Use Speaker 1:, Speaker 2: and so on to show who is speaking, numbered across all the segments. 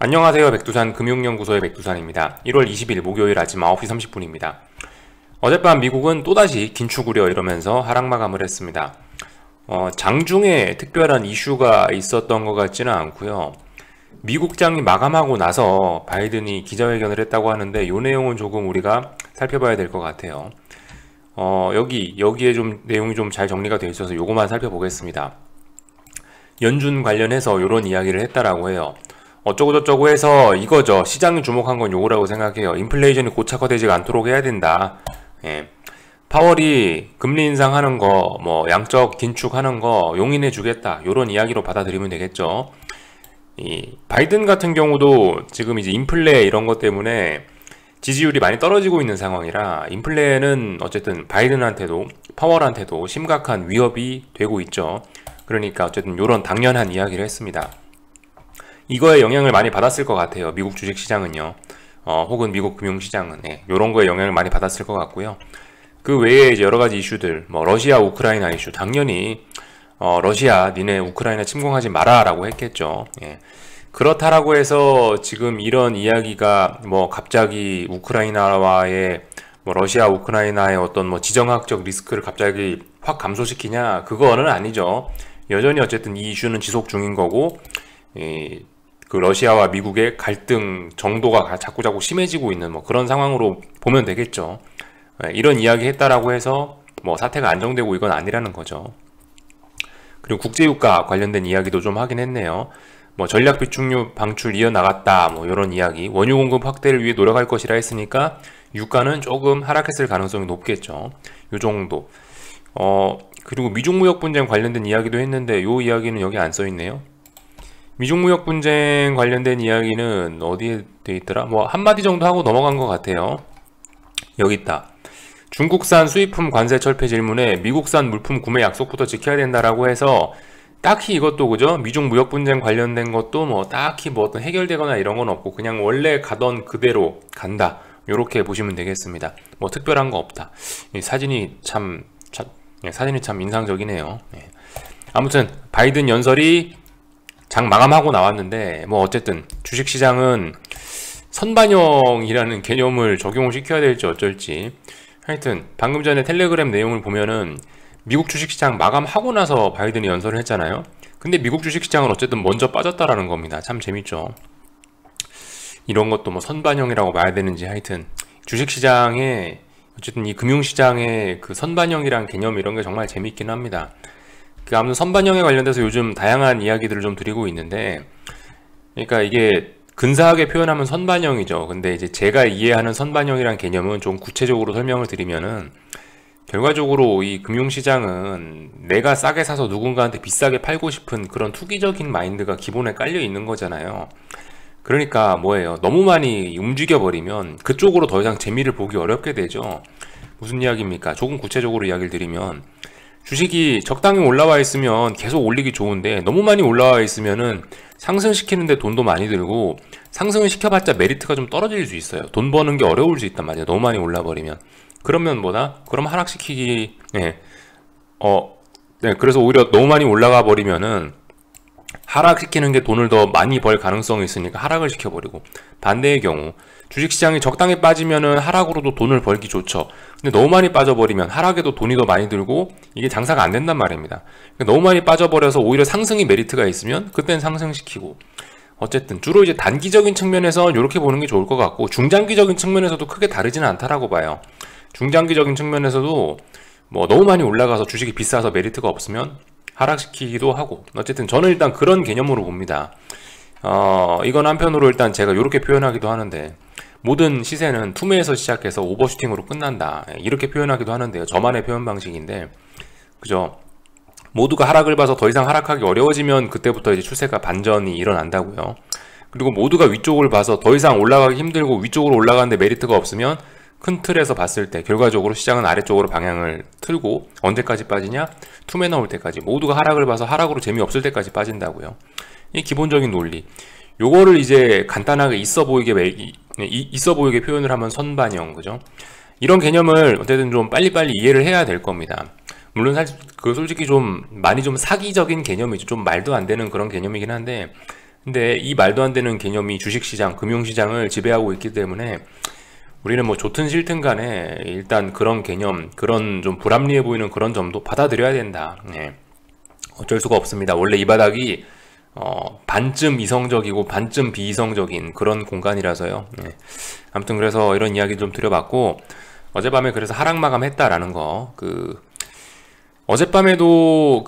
Speaker 1: 안녕하세요. 백두산 금융연구소의 백두산입니다. 1월 20일 목요일 아침 9시 30분입니다. 어젯밤 미국은 또다시 긴축 우려 이러면서 하락 마감을 했습니다. 장중에 특별한 이슈가 있었던 것 같지는 않고요. 미국장이 마감하고 나서 바이든이 기자회견을 했다고 하는데 이 내용은 조금 우리가 살펴봐야 될 것 같아요. 여기에 좀 내용이 좀 잘 정리가 되어 있어서 요거만 살펴보겠습니다. 연준 관련해서 이런 이야기를 했다라고 해요. 어쩌고저쩌고 해서 이거죠. 시장이 주목한 건 요거라고 생각해요. 인플레이션이 고착화되지 않도록 해야 된다. 파월이 금리 인상하는 거, 양적 긴축하는 거 용인해 주겠다. 요런 이야기로 받아들이면 되겠죠. 이 바이든 같은 경우도 지금 이제 인플레 이런 것 때문에 지지율이 많이 떨어지고 있는 상황이라 인플레는 어쨌든 바이든한테도 파월한테도 심각한 위협이 되고 있죠. 그러니까 어쨌든 요런 당연한 이야기를 했습니다. 이거에 영향을 많이 받았을 것 같아요. 미국 주식시장은요. 혹은 미국 금융시장은 이런 거에 영향을 많이 받았을 것 같고요. 그 외에 이제 여러 가지 이슈들, 러시아 우크라이나 이슈 당연히 러시아 니네 우크라이나 침공하지 마라 라고 했겠죠. 그렇다라고 해서 지금 이런 이야기가 갑자기 우크라이나와의 러시아 우크라이나의 어떤 지정학적 리스크를 갑자기 확 감소시키냐, 그거는 아니죠. 여전히 어쨌든 이 이슈는 지속 중인 거고, 그 러시아와 미국의 갈등 정도가 자꾸 심해지고 있는 그런 상황으로 보면 되겠죠. 이런 이야기 했다라고 해서 사태가 안정되고 이건 아니라는 거죠. 그리고 국제유가 관련된 이야기도 좀 하긴 했네요. 전략 비축유 방출 이어나갔다 이런 이야기, 원유 공급 확대를 위해 노력할 것이라 했으니까 유가는 조금 하락했을 가능성이 높겠죠. 요 정도. 그리고 미중무역 분쟁 관련된 이야기도 했는데 요 이야기는 여기 안 써 있네요. 미중무역 분쟁 관련된 이야기는 어디에 돼 있더라? 한마디 정도 하고 넘어간 것 같아요. 여기 있다. 중국산 수입품 관세 철폐 질문에 미국산 물품 구매 약속부터 지켜야 된다라고 해서 딱히 이것도 그죠? 미중무역 분쟁 관련된 것도 딱히 어떤 해결되거나 이런 건 없고 그냥 원래 가던 그대로 간다. 요렇게 보시면 되겠습니다. 특별한 거 없다. 이 사진이 참 인상적이네요. 아무튼 바이든 연설이 장 마감하고 나왔는데 어쨌든 주식시장은 선반영이라는 개념을 적용을 시켜야 될지 어쩔지, 하여튼 방금 전에 텔레그램 내용을 보면은 미국 주식시장 마감하고 나서 바이든이 연설을 했잖아요. 근데 미국 주식시장은 어쨌든 먼저 빠졌다라는 겁니다. 참 재밌죠. 이런 것도 선반영이라고 봐야 되는지, 하여튼 주식시장에 어쨌든 이 금융시장의 그 선반영이란 개념 이런 게 정말 재밌긴 합니다. 아무튼 선반영에 관련돼서 요즘 다양한 이야기들을 좀 드리고 있는데, 그러니까 이게 근사하게 표현하면 선반영이죠. 근데 이제 제가 이해하는 선반영이란 개념은 좀 구체적으로 설명을 드리면은, 결과적으로 이 금융시장은 내가 싸게 사서 누군가한테 비싸게 팔고 싶은 그런 투기적인 마인드가 기본에 깔려 있는 거잖아요. 그러니까 너무 많이 움직여버리면 그쪽으로 더 이상 재미를 보기 어렵게 되죠. 무슨 이야기입니까? 조금 구체적으로 이야기를 드리면, 주식이 적당히 올라와 있으면 계속 올리기 좋은데 너무 많이 올라와 있으면은 상승시키는데 돈도 많이 들고 상승을 시켜봤자 메리트가 좀 떨어질 수 있어요. 돈 버는 게 어려울 수 있단 말이에요. 너무 많이 올라버리면. 그러면 그럼 하락시키기, 그래서 오히려 너무 많이 올라가 버리면은 하락시키는 게 돈을 더 많이 벌 가능성이 있으니까 하락을 시켜버리고, 반대의 경우 주식시장이 적당히 빠지면은 하락으로도 돈을 벌기 좋죠. 근데 너무 많이 빠져버리면 하락에도 돈이 더 많이 들고 이게 장사가 안 된단 말입니다. 너무 많이 빠져버려서 오히려 상승이 메리트가 있으면 그땐 상승시키고, 어쨌든 주로 이제 단기적인 측면에서 이렇게 보는 게 좋을 것 같고, 중장기적인 측면에서도 크게 다르지는 않다라고 봐요. 중장기적인 측면에서도 너무 많이 올라가서 주식이 비싸서 메리트가 없으면 하락시키기도 하고, 어쨌든 저는 일단 그런 개념으로 봅니다. 이건 한편으로 일단 제가 이렇게 표현하기도 하는데, 모든 시세는 투매에서 시작해서 오버슈팅으로 끝난다, 이렇게 표현하기도 하는데요. 저만의 표현 방식인데, 그죠? 모두가 하락을 봐서 더 이상 하락하기 어려워지면 그때부터 이제 추세가 반전이 일어난다고요. 그리고 모두가 위쪽을 봐서 더 이상 올라가기 힘들고 위쪽으로 올라가는데 메리트가 없으면 큰 틀에서 봤을 때 결과적으로 시장은 아래쪽으로 방향을 틀고, 언제까지 빠지냐? 투매 나올 때까지, 모두가 하락을 봐서 하락으로 재미없을 때까지 빠진다고요. 이 기본적인 논리. 요거를 이제 간단하게 있어 보이게 표현을 하면 선반영, 그죠? 이런 개념을 어쨌든 좀 빨리빨리 이해를 해야 될 겁니다. 물론 솔직히 좀 많이 좀 사기적인 개념이죠. 좀 말도 안 되는 그런 개념이긴 한데, 근데 이 말도 안 되는 개념이 주식시장, 금융시장을 지배하고 있기 때문에 우리는 뭐 좋든 싫든 간에 일단 그런 개념, 그런 좀 불합리해 보이는 그런 점도 받아들여야 된다. 예. 어쩔 수가 없습니다. 원래 이 바닥이 반쯤 이성적이고 반쯤 비이성적인 그런 공간이라서요. 예. 아무튼 그래서 이런 이야기 좀 드려봤고, 어젯밤에 그래서 하락 마감했다라는 거, 어젯밤에도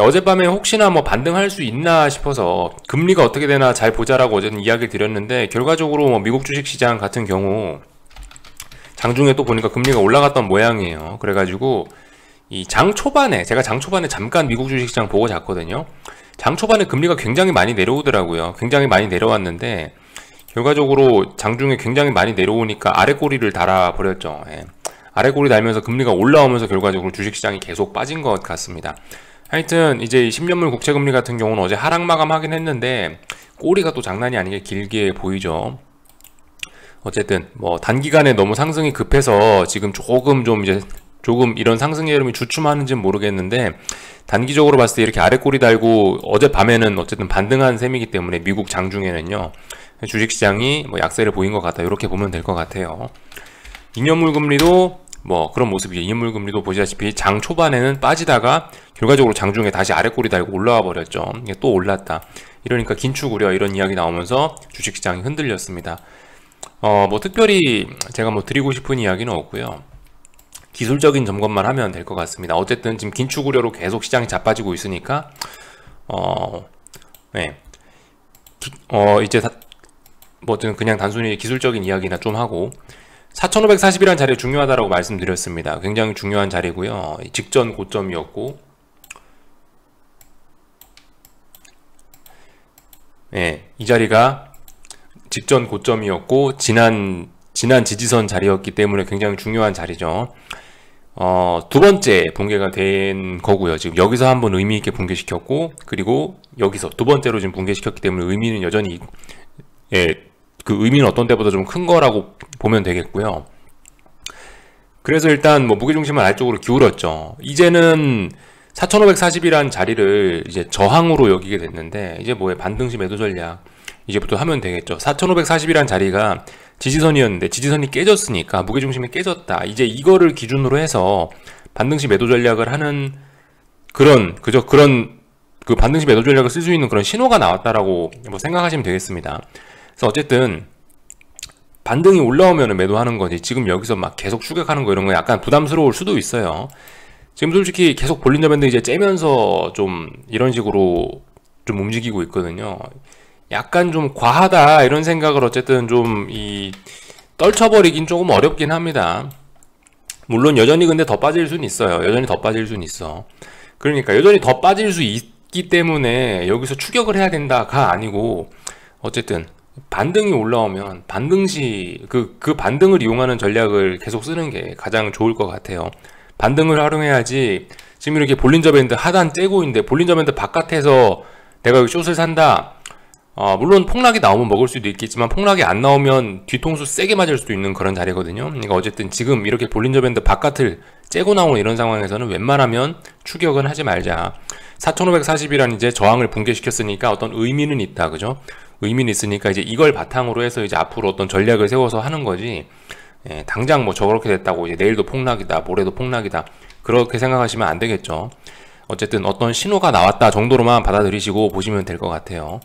Speaker 1: 어젯밤에 혹시나 뭐 반등할 수 있나 싶어서 금리가 어떻게 되나 잘 보자라고 어제는 이야기 드렸는데, 결과적으로 뭐 미국 주식시장 같은 경우 장중에 또 보니까 금리가 올라갔던 모양이에요. 그래가지고 이 장 초반에, 제가 장 초반에 잠깐 미국 주식시장 보고 잤거든요. 장 초반에 금리가 굉장히 많이 내려오더라고요. 굉장히 많이 내려왔는데 결과적으로 장중에 굉장히 많이 내려오니까 아래 꼬리를 달아버렸죠. 예. 아래 꼬리 달면서 금리가 올라오면서 결과적으로 주식시장이 계속 빠진 것 같습니다. 하여튼 이제 10년물 국채금리 같은 경우는 어제 하락 마감하긴 했는데 꼬리가 또 장난이 아니게 길게 보이죠. 어쨌든 뭐 단기간에 너무 상승이 급해서 지금 조금 이런 상승의 흐름이 주춤하는지는 모르겠는데, 단기적으로 봤을 때 이렇게 아래 꼬리 달고 어젯밤에는 어쨌든 반등한 셈이기 때문에 미국 장중에는요 주식시장이 뭐 약세를 보인 것 같다, 이렇게 보면 될 것 같아요. 2년물 금리도 뭐 그런 모습이에요. 2년물 금리도 보시다시피 장 초반에는 빠지다가 결과적으로 장중에 다시 아래 꼬리 달고 올라와 버렸죠. 이게 또 올랐다. 이러니까 긴축 우려, 이런 이야기 나오면서 주식시장이 흔들렸습니다. 뭐 특별히 제가 뭐 드리고 싶은 이야기는 없고요. 기술적인 점검만 하면 될 것 같습니다. 어쨌든 지금 긴축 우려로 계속 시장이 자빠지고 있으니까 이제 뭐든 그냥 단순히 기술적인 이야기나 좀 하고, 4540이라는 자리 중요하다라고 말씀드렸습니다. 굉장히 중요한 자리고요. 직전 고점이었고, 이 자리가 직전 고점이었고 지난 지지선 자리였기 때문에 굉장히 중요한 자리죠. 두 번째 붕괴가 된 거고요. 지금 여기서 한번 의미 있게 붕괴시켰고, 그리고 여기서 두 번째로 지금 붕괴시켰기 때문에 의미는 여전히 그 의미는 어떤 때보다 좀 큰 거라고 보면 되겠고요. 그래서 일단 뭐 무게중심을 아래쪽으로 기울었죠. 이제는 4540이라는 자리를 이제 저항으로 여기게 됐는데, 이제 뭐에 반등시 매도 전략 이제부터 하면 되겠죠. 4540이라는 자리가 지지선이었는데 지지선이 깨졌으니까 무게중심이 깨졌다. 이제 이거를 기준으로 해서 반등시 매도 전략을 하는 그런 그 반등시 매도 전략을 쓸 수 있는 그런 신호가 나왔다라고 뭐 생각하시면 되겠습니다. 그래서 어쨌든 반등이 올라오면 매도하는 거지, 지금 여기서 막 계속 추격하는 거 이런 거 약간 부담스러울 수도 있어요. 지금 솔직히 계속 볼린저 밴드 이제 째면서 좀 이런 식으로 좀 움직이고 있거든요. 약간 좀 과하다 이런 생각을 어쨌든 좀 떨쳐버리긴 조금 어렵긴 합니다. 물론 여전히 근데 더 빠질 수는 있어요. 여전히 더 빠질 수는 있어. 그러니까 여전히 더 빠질 수 있기 때문에 여기서 추격을 해야 된다가 아니고, 어쨌든 반등이 올라오면 반등시 그 반등을 이용하는 전략을 계속 쓰는 게 가장 좋을 것 같아요. 반등을 활용해야지. 지금 이렇게 볼린저 밴드 하단 째고 있는데 볼린저 밴드 바깥에서 내가 여기 숏을 산다, 물론 폭락이 나오면 먹을 수도 있겠지만 폭락이 안 나오면 뒤통수 세게 맞을 수도 있는 그런 자리거든요. 그러니까 어쨌든 지금 이렇게 볼린저 밴드 바깥을 째고 나오는 이런 상황에서는 웬만하면 추격은 하지 말자. 4540이라는 이제 저항을 붕괴시켰으니까 어떤 의미는 있다, 그죠? 의미는 있으니까 이제 이걸 바탕으로 해서 이제 앞으로 어떤 전략을 세워서 하는 거지, 당장 뭐 저렇게 됐다고 이제 내일도 폭락이다, 모레도 폭락이다, 그렇게 생각하시면 안 되겠죠. 어쨌든 어떤 신호가 나왔다 정도로만 받아들이시고 보시면 될 것 같아요.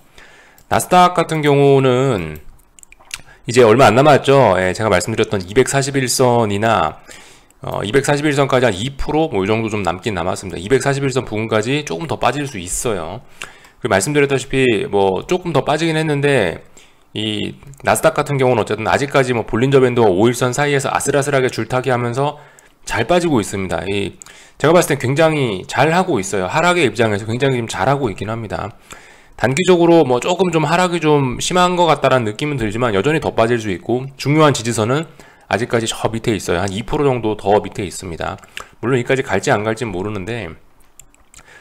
Speaker 1: 나스닥 같은 경우는 이제 얼마 안 남았죠. 제가 말씀드렸던 241선이나 241선까지 한 2%뭐 이 정도 좀 남긴 남았습니다. 241선 부근까지 조금 더 빠질 수 있어요. 말씀드렸다시피 뭐 조금 더 빠지긴 했는데, 이 나스닥 같은 경우는 어쨌든 아직까지 뭐 볼린저 밴드와 5일선 사이에서 아슬아슬하게 줄타기 하면서 잘 빠지고 있습니다. 제가 봤을 땐 굉장히 잘 하고 있어요. 하락의 입장에서 굉장히 좀 잘하고 있긴 합니다. 단기적으로 뭐 조금 좀 하락이 좀 심한 것 같다라는 느낌은 들지만 여전히 더 빠질 수 있고, 중요한 지지선은 아직까지 저 밑에 있어요. 한 2% 정도 더 밑에 있습니다. 물론 여기까지 갈지 안 갈지는 모르는데,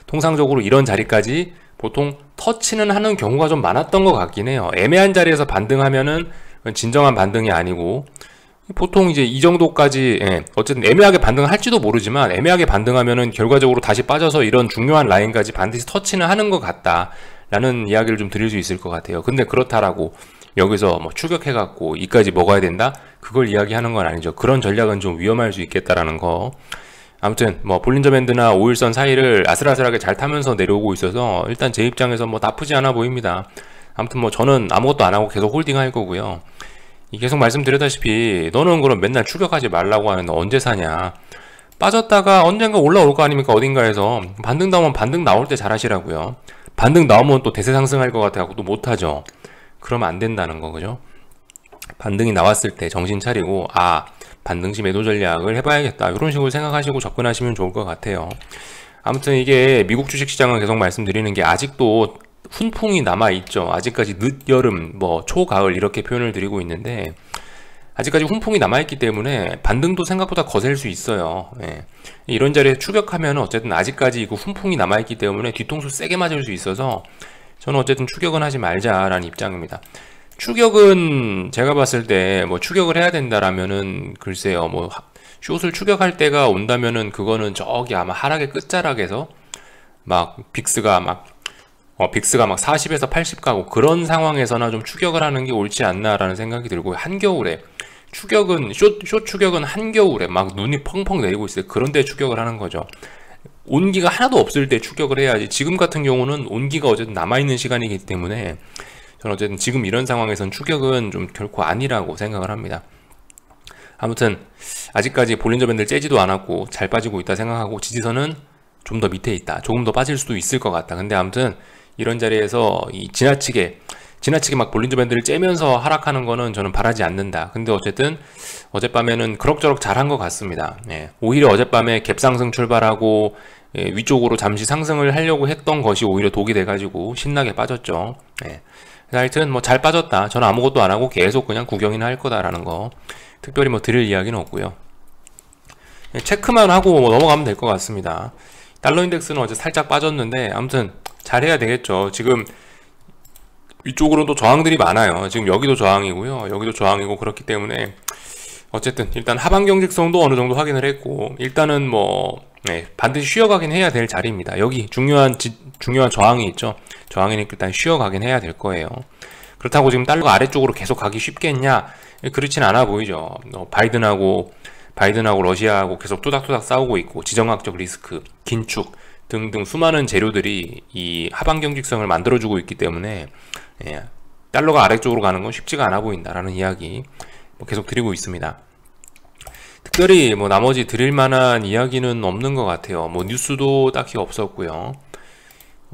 Speaker 1: 통상적으로 이런 자리까지 보통 터치는 하는 경우가 좀 많았던 것 같긴 해요. 애매한 자리에서 반등하면은 진정한 반등이 아니고, 보통 이제 이 정도까지 어쨌든 애매하게 반등할지도 모르지만 애매하게 반등하면은 결과적으로 다시 빠져서 이런 중요한 라인까지 반드시 터치는 하는 것 같다 라는 이야기를 좀 드릴 수 있을 것 같아요. 근데 그렇다라고 여기서 뭐 추격해갖고 이까지 먹어야 된다? 그걸 이야기하는 건 아니죠. 그런 전략은 좀 위험할 수 있겠다라는 거. 아무튼 뭐 볼린저 밴드나 5일선 사이를 아슬아슬하게 잘 타면서 내려오고 있어서 일단 제 입장에서 뭐 나쁘지 않아 보입니다. 아무튼 뭐 저는 아무것도 안 하고 계속 홀딩 할 거고요. 계속 말씀드렸다시피 너는 그럼 맨날 추격하지 말라고 하는데 언제 사냐. 빠졌다가 언젠가 올라올 거 아닙니까? 어딘가에서 반등 나오면 반등 나올 때 잘하시라고요. 반등 나오면 또 대세 상승할 것 같아갖고 또 못하죠. 그러면 안 된다는 거, 그죠? 반등이 나왔을 때 정신 차리고 반등시 매도 전략을 해봐야겠다, 이런 식으로 생각하시고 접근하시면 좋을 것 같아요. 아무튼 이게 미국 주식시장은 계속 말씀드리는 게 아직도 훈풍이 남아있죠. 아직까지 늦여름, 뭐 초가을 이렇게 표현을 드리고 있는데 아직까지 훈풍이 남아있기 때문에 반등도 생각보다 거셀 수 있어요. 예. 이런 자리에 추격하면 어쨌든 아직까지 그 훈풍이 남아있기 때문에 뒤통수 세게 맞을 수 있어서 저는 어쨌든 추격은 하지 말자라는 입장입니다. 추격은 제가 봤을 때 뭐 추격을 해야 된다라면은 글쎄요, 뭐 숏을 추격할 때가 온다면은 그거는 저기 아마 하락의 끝자락에서 막 빅스가 막 40에서 80 가고 그런 상황에서나 좀 추격을 하는 게 옳지 않나라는 생각이 들고, 한겨울에 추격은 숏 추격은 한겨울에 막 눈이 펑펑 내리고 있을 때 그런 데 추격을 하는 거죠. 온기가 하나도 없을 때 추격을 해야지. 지금 같은 경우는 온기가 어쨌든 남아있는 시간이기 때문에 저는 어쨌든 지금 이런 상황에선 추격은 좀 결코 아니라고 생각을 합니다. 아무튼 아직까지 볼린저 밴드를 째지도 않았고 잘 빠지고 있다 생각하고, 지지선은 좀 더 밑에 있다, 조금 더 빠질 수도 있을 것 같다. 근데 아무튼 이런 자리에서 지나치게 막 볼린저 밴드를 째면서 하락하는 거는 저는 바라지 않는다. 근데 어쨌든 어젯밤에는 그럭저럭 잘한 것 같습니다. 예. 오히려 어젯밤에 갭상승 출발하고 위쪽으로 잠시 상승을 하려고 했던 것이 오히려 독이 돼가지고 신나게 빠졌죠. 예. 하여튼 뭐 잘 빠졌다. 저는 아무것도 안 하고 계속 그냥 구경이나 할 거다라는 거, 특별히 뭐 드릴 이야기는 없고요. 예, 체크만 하고 뭐 넘어가면 될 것 같습니다. 달러 인덱스는 어제 살짝 빠졌는데 아무튼 잘해야 되겠죠. 지금 위쪽으로는 또 저항들이 많아요. 지금 여기도 저항이고요, 여기도 저항이고, 그렇기 때문에 어쨌든 일단 하방 경직성도 어느 정도 확인을 했고, 일단은 뭐 반드시 쉬어가긴 해야 될 자리입니다. 여기 중요한 저항이 있죠. 저항이니까 일단 쉬어가긴 해야 될 거예요. 그렇다고 지금 달러가 아래쪽으로 계속 가기 쉽겠냐? 그렇진 않아 보이죠. 바이든하고 러시아하고 계속 토닥토닥 싸우고 있고, 지정학적 리스크, 긴축 등등 수많은 재료들이 이 하방 경직성을 만들어주고 있기 때문에 달러가 아래쪽으로 가는 건 쉽지가 않아 보인다라는 이야기 계속 드리고 있습니다. 특별히 뭐 나머지 드릴 만한 이야기는 없는 것 같아요. 뭐 뉴스도 딱히 없었고요.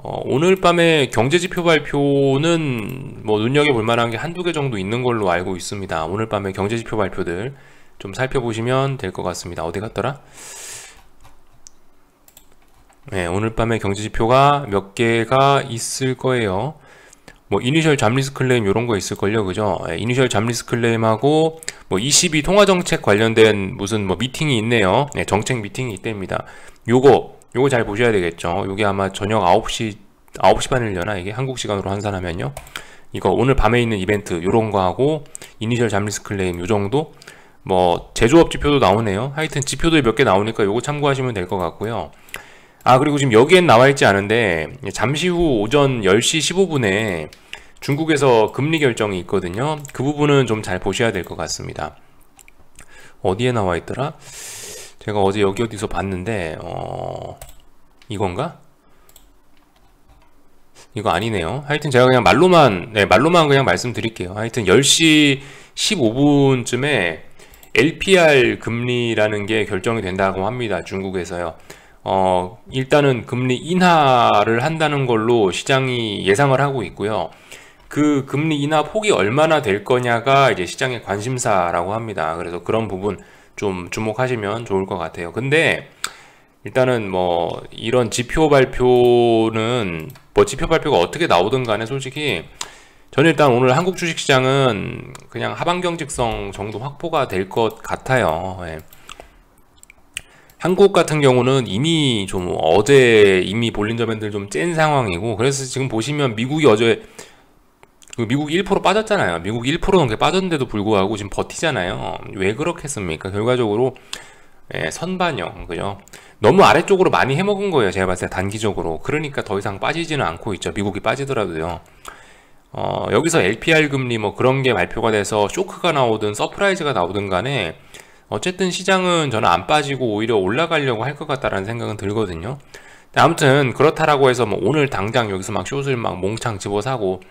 Speaker 1: 오늘 밤에 경제지표 발표는 뭐 눈여겨볼 만한 게 한두 개 정도 있는 걸로 알고 있습니다. 오늘 밤에 경제지표 발표들 좀 살펴보시면 될 것 같습니다. 어디 갔더라? 네, 오늘 밤에 경제지표가 몇 개가 있을 거예요. 뭐 이니셜 잡리스 클레임 요런 거 있을걸요, 그죠? 이니셜 잡리스 클레임하고 뭐 ECB 통화정책 관련된 무슨 뭐 미팅이 있네요. 정책 미팅이 있답니다. 요거 잘 보셔야 되겠죠. 요게 아마 저녁 9시 반이려나, 이게 한국 시간으로 환산하면요. 이거 오늘 밤에 있는 이벤트 요런 거 하고 이니셜 잡리스 클레임 요 정도. 뭐 제조업 지표도 나오네요. 하여튼 지표들 몇 개 나오니까 요거 참고하시면 될 것 같고요. 그리고 지금 여기엔 나와있지 않은데 잠시 후 오전 10시 15분에 중국에서 금리 결정이 있거든요. 그 부분은 좀 잘 보셔야 될 것 같습니다. 어디에 나와있더라? 제가 어제 여기 어디서 봤는데 이건가? 이거 아니네요. 하여튼 제가 그냥 말로만 그냥 말씀드릴게요. 하여튼 10시 15분쯤에 LPR 금리라는 게 결정이 된다고 합니다. 중국에서요. 일단은 금리 인하를 한다는 걸로 시장이 예상을 하고 있고요. 그 금리 인하 폭이 얼마나 될 거냐가 이제 시장의 관심사라고 합니다. 그래서 그런 부분 좀 주목하시면 좋을 것 같아요. 근데 일단은 뭐 이런 지표 발표는 뭐 지표 발표가 어떻게 나오든 간에 솔직히 저는 일단 오늘 한국 주식시장은 그냥 하방 경직성 정도 확보가 될 것 같아요. 한국 같은 경우는 이미 좀 어제 이미 볼린저 밴드를 좀 짠 상황이고, 그래서 지금 보시면 미국이 어제 미국이 1% 빠졌잖아요. 미국이 1% 넘게 빠졌는데도 불구하고 지금 버티잖아요. 왜 그렇겠습니까? 결과적으로 예, 선반영, 그죠? 너무 아래쪽으로 많이 해먹은 거예요. 제가 봤을 때 단기적으로. 그러니까 더 이상 빠지지는 않고 있죠. 미국이 빠지더라도요. 여기서 LPR 금리 뭐 그런 게 발표가 돼서 쇼크가 나오든 서프라이즈가 나오든 간에 어쨌든 시장은 저는 안 빠지고 오히려 올라가려고 할 것 같다라는 생각은 들거든요. 아무튼 그렇다라고 해서 뭐 오늘 당장 여기서 막 숏을 막 몽창 집어사고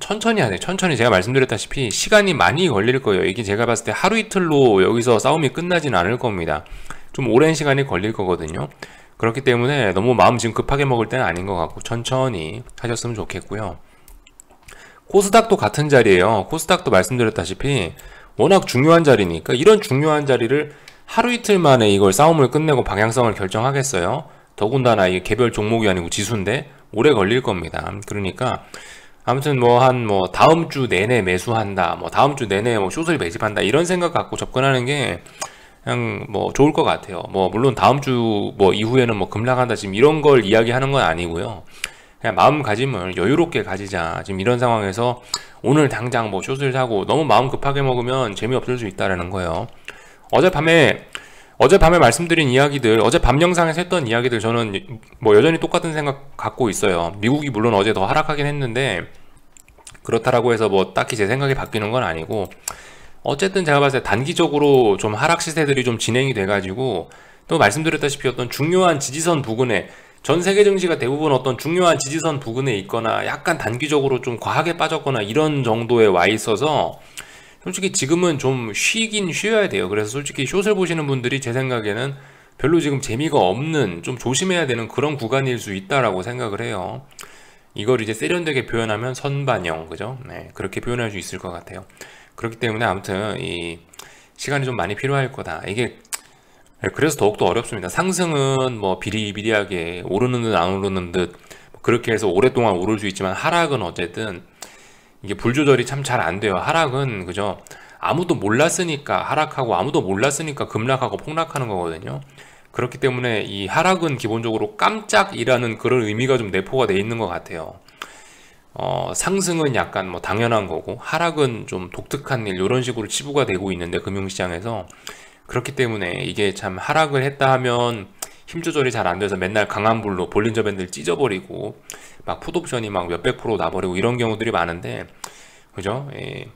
Speaker 1: 천천히 하네. 천천히. 제가 말씀드렸다시피 시간이 많이 걸릴 거예요. 이게 제가 봤을 때 하루 이틀로 여기서 싸움이 끝나지는 않을 겁니다. 좀 오랜 시간이 걸릴 거거든요. 그렇기 때문에 너무 마음 지금 급하게 먹을 때는 아닌 것 같고 천천히 하셨으면 좋겠고요. 코스닥도 같은 자리예요. 코스닥도 말씀드렸다시피 워낙 중요한 자리니까 이런 중요한 자리를 하루 이틀 만에 이걸 싸움을 끝내고 방향성을 결정하겠어요. 더군다나 이게 개별 종목이 아니고 지수인데 오래 걸릴 겁니다. 그러니까 아무튼 뭐 다음 주 내내 매수한다, 뭐 다음 주 내내 뭐 숏을 매집한다 이런 생각 갖고 접근하는 게 그냥 뭐 좋을 것 같아요. 뭐 물론 다음 주 뭐 이후에는 뭐 급락한다 지금 이런 걸 이야기하는 건 아니고요. 그냥 마음가짐을 여유롭게 가지자. 지금 이런 상황에서 오늘 당장 뭐 숏을 사고 너무 마음 급하게 먹으면 재미없을 수 있다라는 거예요. 어젯밤에 말씀드린 이야기들, 어젯밤 영상에서 했던 이야기들 저는 뭐 여전히 똑같은 생각 갖고 있어요. 미국이 물론 어제 더 하락하긴 했는데 그렇다라고 해서 뭐 딱히 제 생각이 바뀌는 건 아니고 어쨌든 제가 봤을 때 단기적으로 좀 하락 시세들이 좀 진행이 돼가지고 또 말씀드렸다시피 어떤 중요한 지지선 부근에 전 세계 증시가 대부분 어떤 중요한 지지선 부근에 있거나 약간 단기적으로 좀 과하게 빠졌거나 이런 정도에 와 있어서 솔직히 지금은 좀 쉬긴 쉬어야 돼요. 그래서 솔직히 숏을 보시는 분들이 제 생각에는 별로 지금 재미가 없는 좀 조심해야 되는 그런 구간일 수 있다라고 생각을 해요. 이걸 이제 세련되게 표현하면 선반영, 그죠? 네, 그렇게 표현할 수 있을 것 같아요. 그렇기 때문에 아무튼 이 시간이 좀 많이 필요할 거다. 이게 그래서 더욱더 어렵습니다. 상승은 뭐 비리비리하게 오르는 듯 안 오르는 듯 그렇게 해서 오랫동안 오를 수 있지만 하락은 어쨌든 이게 불 조절이 참 잘 안 돼요. 하락은 그죠? 아무도 몰랐으니까 하락하고 아무도 몰랐으니까 급락하고 폭락하는 거거든요. 그렇기 때문에 이 하락은 기본적으로 깜짝이라는 그런 의미가 좀 내포가 돼 있는 것 같아요. 상승은 약간 뭐 당연한 거고 하락은 좀 독특한 일 이런 식으로 치부가 되고 있는데 금융시장에서 그렇기 때문에 이게 참 하락을 했다 하면 힘 조절이 잘 안 돼서 맨날 강한 불로 볼린저 밴드를 찢어버리고 막 풋옵션이 막 몇백 프로 나버리고 이런 경우들이 많은데 그죠? 예.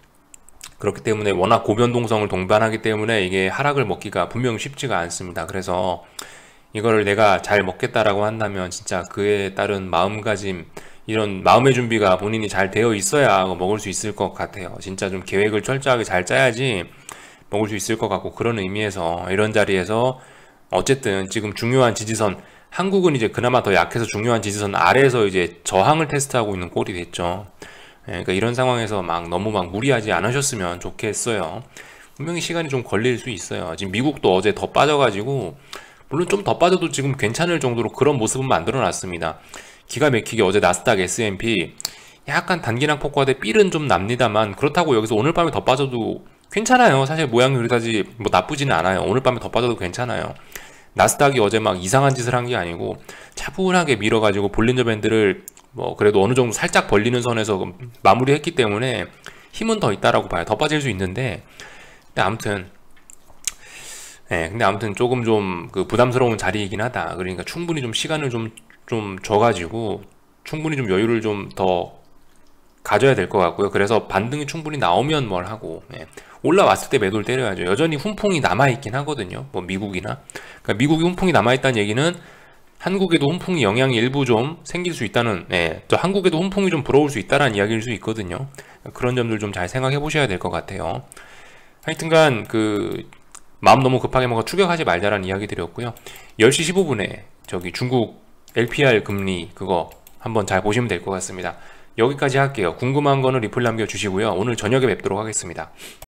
Speaker 1: 그렇기 때문에 워낙 고변동성을 동반하기 때문에 이게 하락을 먹기가 분명 쉽지가 않습니다. 그래서 이거를 내가 잘 먹겠다라고 한다면 진짜 그에 따른 마음가짐 이런 마음의 준비가 본인이 잘 되어 있어야 먹을 수 있을 것 같아요. 진짜 좀 계획을 철저하게 잘 짜야지 먹을 수 있을 것 같고 그런 의미에서 이런 자리에서 어쨌든 지금 중요한 지지선 한국은 이제 그나마 더 약해서 중요한 지지선 아래에서 이제 저항을 테스트하고 있는 꼴이 됐죠. 그러니까 이런 상황에서 막 너무 막 무리하지 않으셨으면 좋겠어요. 분명히 시간이 좀 걸릴 수 있어요. 지금 미국도 어제 더 빠져가지고 물론 좀 더 빠져도 지금 괜찮을 정도로 그런 모습은 만들어 놨습니다. 기가 막히게 어제 나스닥 S&P 약간 단기랑 폭과대 삘은 좀 납니다만 그렇다고 여기서 오늘 밤에 더 빠져도 괜찮아요. 사실 모양이 그다지 뭐 나쁘지는 않아요. 오늘 밤에 더 빠져도 괜찮아요. 나스닥이 어제 막 이상한 짓을 한 게 아니고 차분하게 밀어가지고 볼린저 밴드를 뭐 그래도 어느 정도 살짝 벌리는 선에서 마무리했기 때문에 힘은 더 있다라고 봐요. 더 빠질 수 있는데 근데 아무튼 조금 좀 그 부담스러운 자리이긴 하다. 그러니까 충분히 좀 시간을 좀 줘가지고 충분히 좀 여유를 좀 더 가져야 될 것 같고요. 그래서 반등이 충분히 나오면 뭘 하고 올라왔을 때 매도를 때려야죠. 여전히 훈풍이 남아있긴 하거든요. 뭐 미국이나 그러니까 미국이 훈풍이 남아있다는 얘기는 한국에도 훈풍이 영향이 일부 좀 생길 수 있다는 또 한국에도 훈풍이 좀 불어올 수 있다는 이야기일 수 있거든요. 그런 점들 좀 잘 생각해 보셔야 될 것 같아요. 하여튼간 마음 너무 급하게 먹어 추격하지 말자라는 이야기 드렸고요. 10시 15분에 저기 중국 LPR 금리 그거 한번 잘 보시면 될 것 같습니다. 여기까지 할게요. 궁금한 거는 리플 남겨주시고요. 오늘 저녁에 뵙도록 하겠습니다.